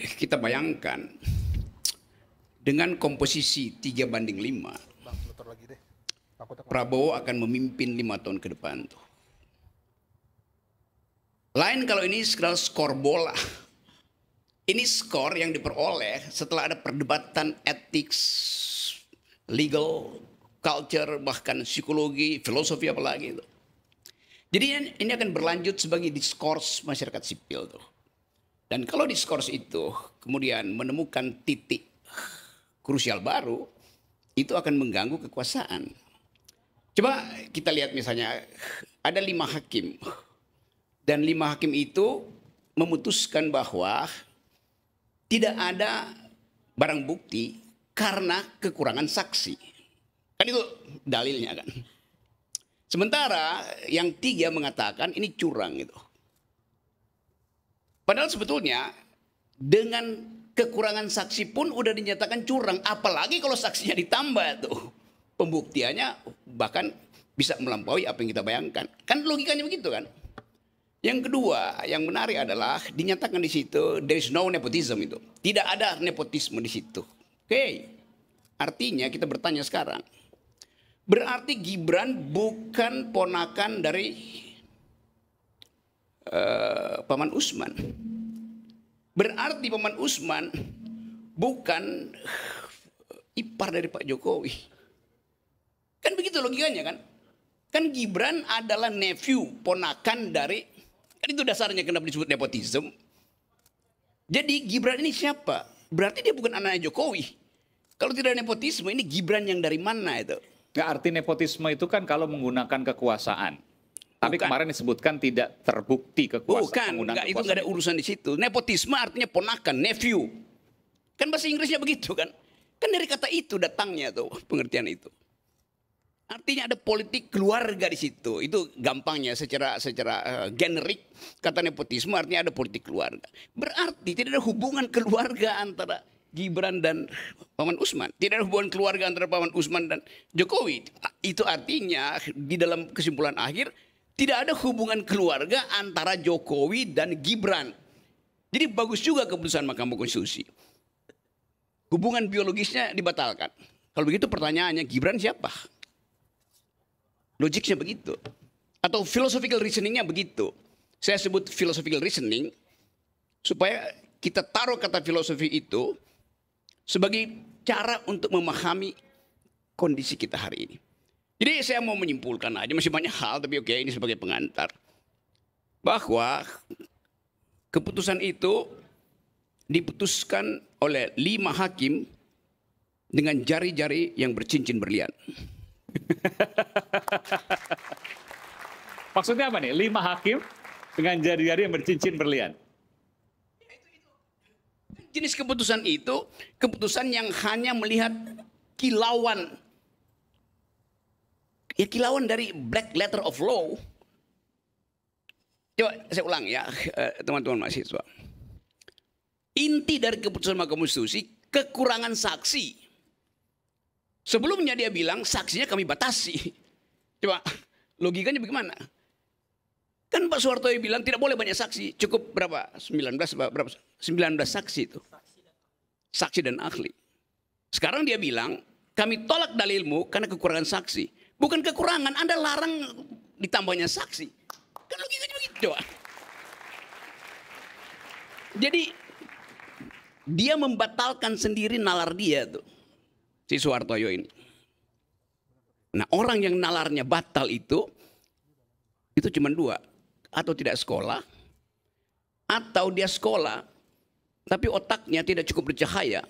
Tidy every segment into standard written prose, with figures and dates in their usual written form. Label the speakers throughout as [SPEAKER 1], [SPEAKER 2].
[SPEAKER 1] kita bayangkan dengan komposisi 3:5, Prabowo akan memimpin 5 tahun ke depan tuh. Lain kalau ini sekedar skor bola. Ini skor yang diperoleh setelah ada perdebatan etik, legal, culture, bahkan psikologi, filosofi apalagi itu. Jadi ini akan berlanjut sebagai diskurs masyarakat sipil tuh. Dan kalau diskurs itu kemudian menemukan titik krusial baru, itu akan mengganggu kekuasaan. Coba kita lihat misalnya ada 5 hakim. Dan 5 hakim itu memutuskan bahwa tidak ada barang bukti karena kekurangan saksi. Kan itu dalilnya kan. Sementara yang 3 mengatakan ini curang gitu. Padahal sebetulnya dengan kekurangan saksi pun udah dinyatakan curang. Apalagi kalau saksinya ditambah tuh. Pembuktiannya bahkan bisa melampaui apa yang kita bayangkan. Kan logikanya begitu kan. Yang kedua yang menarik adalah dinyatakan di situ there is no nepotism itu. Tidak ada nepotisme di situ. Oke. Artinya kita bertanya sekarang. Berarti Gibran bukan ponakan dari Paman Usman. Berarti Paman Usman bukan ipar dari Pak Jokowi. Kan begitu logikanya kan? Kan Gibran adalah nephew, ponakan dari, kan itu dasarnya kenapa disebut nepotisme. Jadi Gibran ini siapa? Berarti dia bukan anaknya Jokowi. Kalau tidak nepotisme ini Gibran yang dari mana itu?
[SPEAKER 2] Nggak, arti nepotisme itu kan kalau menggunakan kekuasaan. Tapi kemarin disebutkan tidak terbukti kekuasaan.
[SPEAKER 1] Bukan, itu nggak ada urusan di situ. Nepotisme artinya ponakan, nephew. Kan bahasa Inggrisnya begitu kan? Kan dari kata itu datangnya tuh pengertian itu. Artinya ada politik keluarga di situ. Itu gampangnya secara generik kata nepotisme artinya ada politik keluarga. Berarti tidak ada hubungan keluarga antara Gibran dan Paman Usman. Tidak ada hubungan keluarga antara Paman Usman dan Jokowi. Itu artinya di dalam kesimpulan akhir tidak ada hubungan keluarga antara Jokowi dan Gibran. Jadi bagus juga keputusan Mahkamah Konstitusi. Hubungan biologisnya dibatalkan. Kalau begitu pertanyaannya Gibran siapa? Logiknya begitu. Atau philosophical reasoningnya begitu. Saya sebut philosophical reasoning supaya kita taruh kata filosofi itu sebagai cara untuk memahami kondisi kita hari ini. Jadi saya mau menyimpulkan aja, masih banyak hal, tapi oke, ini sebagai pengantar. Bahwa keputusan itu diputuskan oleh 5 hakim dengan jari-jari yang bercincin berlian.
[SPEAKER 2] Maksudnya apa nih? 5 hakim dengan jari-jari yang bercincin berlian.
[SPEAKER 1] Jenis keputusan itu keputusan yang hanya melihat kilauan. Ya kilauan dari black letter of law. Coba saya ulang ya teman-teman mahasiswa. Inti dari keputusan Mahkamah Konstitusi kekurangan saksi. Sebelumnya dia bilang saksinya kami batasi. Coba logikanya bagaimana? Kan Pak Soeharto bilang tidak boleh banyak saksi. Cukup berapa? 19 saksi itu. Saksi dan ahli. Sekarang dia bilang kami tolak dalilmu karena kekurangan saksi. Bukan kekurangan, Anda larang ditambahnya saksi. Kan logikanya begitu. Coba. Jadi dia membatalkan sendiri nalar dia tuh. Si Soehartoyo ini. Nah orang yang nalarnya batal itu cuma 2. Atau tidak sekolah, atau dia sekolah, tapi otaknya tidak cukup bercahaya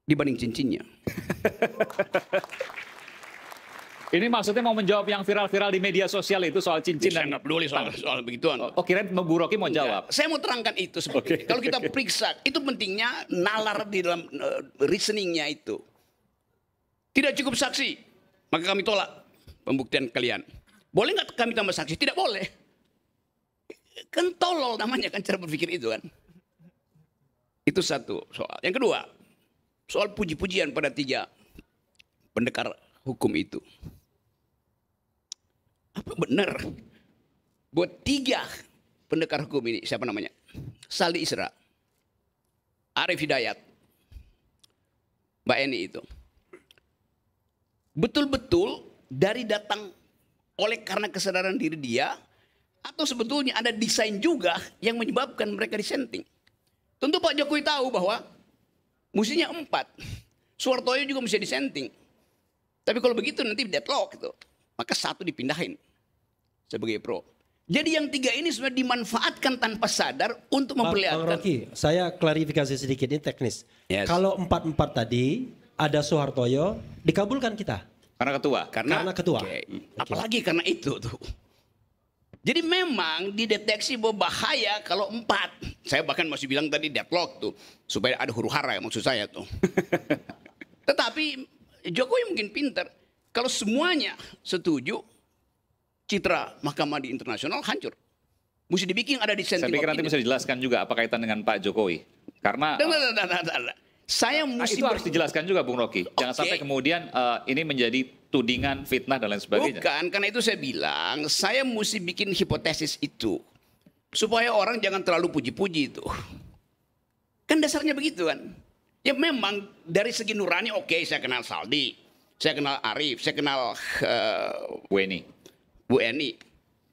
[SPEAKER 1] dibanding cincinnya.
[SPEAKER 2] Ini maksudnya mau menjawab yang viral-viral di media sosial itu soal cincin.
[SPEAKER 1] Saya nggak peduli soal begituan.
[SPEAKER 2] Oh kirain Bu Rocky mau jawab.
[SPEAKER 1] Saya mau terangkan itu seperti kalau kita periksa, itu pentingnya nalar di dalam reasoningnya itu. Tidak cukup saksi, maka kami tolak pembuktian kalian. Boleh nggak kami tambah saksi? Tidak boleh. Kan tolol namanya kan cara berpikir itu kan. Itu satu soal. Yang kedua, soal puji-pujian pada 3 pendekar hukum itu. Apa benar buat 3 pendekar hukum ini, siapa namanya? Saldi Isra, Arif Hidayat, Mbak Eni itu, betul-betul dari datang oleh karena kesadaran diri dia, atau sebetulnya ada desain juga yang menyebabkan mereka disenting. Tentu Pak Jokowi tahu bahwa mestinya 4, Suhartoyo juga mesti disenting. Tapi kalau begitu nanti deadlock gitu. Maka 1 dipindahin sebagai pro. Jadi yang 3 ini sudah dimanfaatkan tanpa sadar untuk memperlihatkan.
[SPEAKER 3] Bang Rocky, saya klarifikasi sedikit, ini teknis.
[SPEAKER 1] Yes.
[SPEAKER 3] Kalau 4-4 tadi ada Suhartoyo, dikabulkan kita.
[SPEAKER 2] Karena ketua.
[SPEAKER 3] Karena ketua.
[SPEAKER 1] Okay. Apalagi karena itu tuh. Jadi memang dideteksi bahwa bahaya kalau 4. Saya bahkan masih bilang tadi deadlock tuh. Supaya ada huru hara ya maksud saya tuh. Tetapi Jokowi mungkin pintar. Kalau semuanya setuju, citra mahkamah di internasional hancur. Mesti dibikin ada dissenting
[SPEAKER 2] Saya pikir nanti
[SPEAKER 1] opinion.
[SPEAKER 2] bisa dijelaskan juga apa kaitan dengan Pak Jokowi. Karena
[SPEAKER 1] Saya mesti
[SPEAKER 2] itu harus dijelaskan juga Bung Rocky. Jangan sampai kemudian ini menjadi tudingan, fitnah dan lain sebagainya.
[SPEAKER 1] Bukan, karena itu saya bilang, saya mesti bikin hipotesis itu. Supaya orang jangan terlalu puji-puji itu. Kan dasarnya begitu kan. Ya memang dari segi nurani oke, saya kenal Saldi. Saya kenal Arif, saya kenal
[SPEAKER 2] Bu Eni.
[SPEAKER 1] Bu Eni.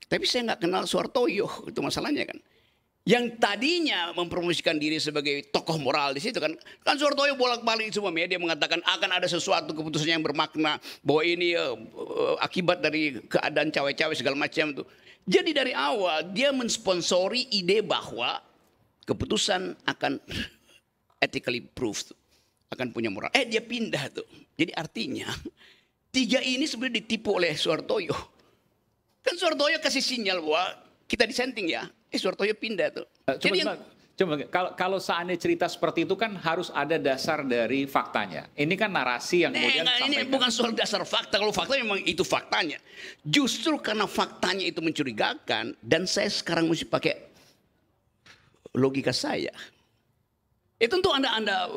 [SPEAKER 1] Tapi saya nggak kenal Suhartoyo, itu masalahnya kan. Yang tadinya mempromosikan diri sebagai tokoh moral di situ kan Suhartoyo bolak-balik semua media mengatakan akan ada sesuatu keputusan yang bermakna bahwa ini akibat dari keadaan cawe-cawe segala macam itu. Jadi dari awal dia mensponsori ide bahwa keputusan akan ethically proved, akan punya moral. Dia pindah tuh. Jadi artinya 3 ini sebenarnya ditipu oleh Suhartoyo. Kan Suhartoyo kasih sinyal bahwa kita dissenting ya. Suhartoyo pindah tuh.
[SPEAKER 2] Kalau seandainya cerita seperti itu kan harus ada dasar dari faktanya. Ini kan narasi yang kemudian
[SPEAKER 1] ini bukan soal dasar fakta. Kalau fakta memang itu faktanya. Justru karena faktanya itu mencurigakan dan saya sekarang mesti pakai logika saya. Itu tentu Anda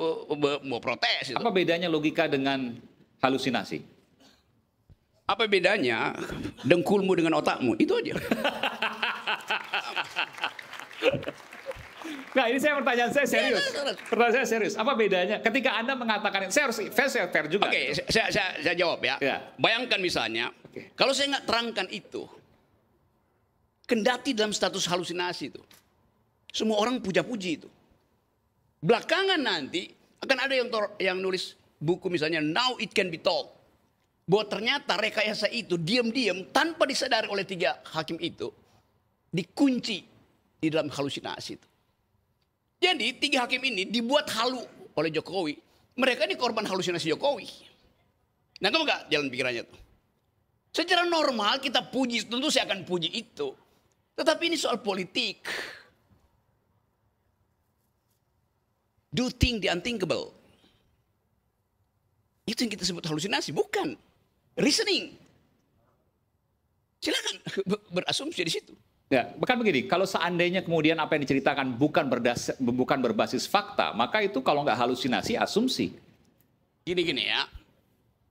[SPEAKER 1] mau protes. Itu.
[SPEAKER 2] Apa bedanya logika dengan halusinasi?
[SPEAKER 1] Apa bedanya dengkulmu dengan otakmu? Itu aja.
[SPEAKER 2] Nah ini pertanyaan saya serius. Pertanyaan saya serius. Apa bedanya ketika Anda mengatakan, saya harus fair juga.
[SPEAKER 1] Oke, saya jawab ya. Bayangkan misalnya, kalau saya nggak terangkan itu, kendati dalam status halusinasi itu, semua orang puja-puji itu. Belakangan nanti akan ada yang nulis buku misalnya Now It Can Be Told. Bahwa ternyata rekayasa itu diam-diam tanpa disadari oleh 3 hakim itu dikunci di dalam halusinasi itu. Jadi 3 hakim ini dibuat halu oleh Jokowi. Mereka ini korban halusinasi Jokowi. Nah tahu nggak jalan pikirannya tuh? Secara normal kita puji, tentu saya akan puji itu. Tetapi ini soal politik. Do think the unthinkable. Itu yang kita sebut halusinasi, bukan reasoning. Silakan berasumsi di situ.
[SPEAKER 2] Ya, bukan begini. Kalau seandainya kemudian apa yang diceritakan bukan berbasis fakta, maka itu kalau nggak halusinasi, asumsi.
[SPEAKER 1] Gini ya.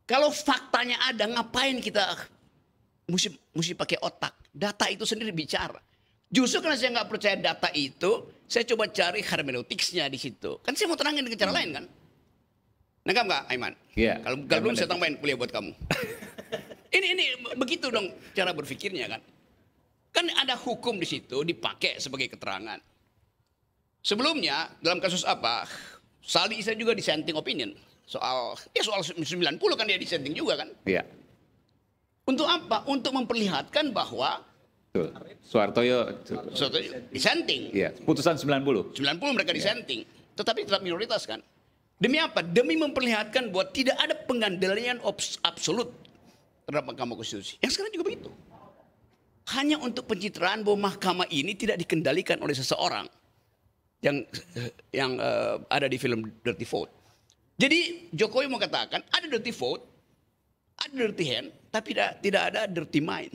[SPEAKER 1] Kalau faktanya ada, ngapain kita mesti pakai otak? Data itu sendiri bicara. Justru karena saya nggak percaya data itu, saya coba cari hermeneutiksnya di situ. Kan saya mau terangin dengan cara lain kan. Nangkap nggak, Aiman?
[SPEAKER 2] Iya.
[SPEAKER 1] Kalau belum saya tambahin kuliah buat kamu. ini begitu dong cara berpikirnya kan. Kan ada hukum di situ dipakai sebagai keterangan. Sebelumnya dalam kasus apa? Saldi Isra juga dissenting opinion soal 90 kan dia dissenting juga kan?
[SPEAKER 2] Iya.
[SPEAKER 1] Untuk apa? Untuk memperlihatkan bahwa
[SPEAKER 2] Suhartoyo
[SPEAKER 1] dissenting.
[SPEAKER 2] Iya, putusan 90.
[SPEAKER 1] 90 mereka dissenting, tetapi tetap minoritas kan. Demi apa? Demi memperlihatkan bahwa tidak ada pengandaian absolut terhadap Mahkamah Konstitusi. Yang sekarang juga begitu. Hanya untuk pencitraan bahwa mahkamah ini tidak dikendalikan oleh seseorang yang ada di film Dirty Vote. Jadi Jokowi mau katakan ada dirty vote, ada dirty hand, tapi tidak ada dirty mind.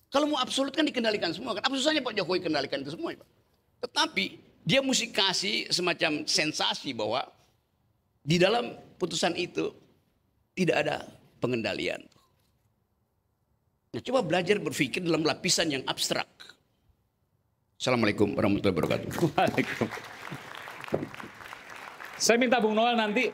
[SPEAKER 1] Kalau mau absolut kan dikendalikan semua kan. Apa susahnya Pak Jokowi kendalikan itu semua Pak. Tetapi dia mesti kasih semacam sensasi bahwa di dalam putusan itu tidak ada pengendalian. Nah, coba belajar berpikir dalam lapisan yang abstrak. Assalamualaikum warahmatullahi wabarakatuh.
[SPEAKER 2] Waalaikumsalam. Saya minta Bung Noel nanti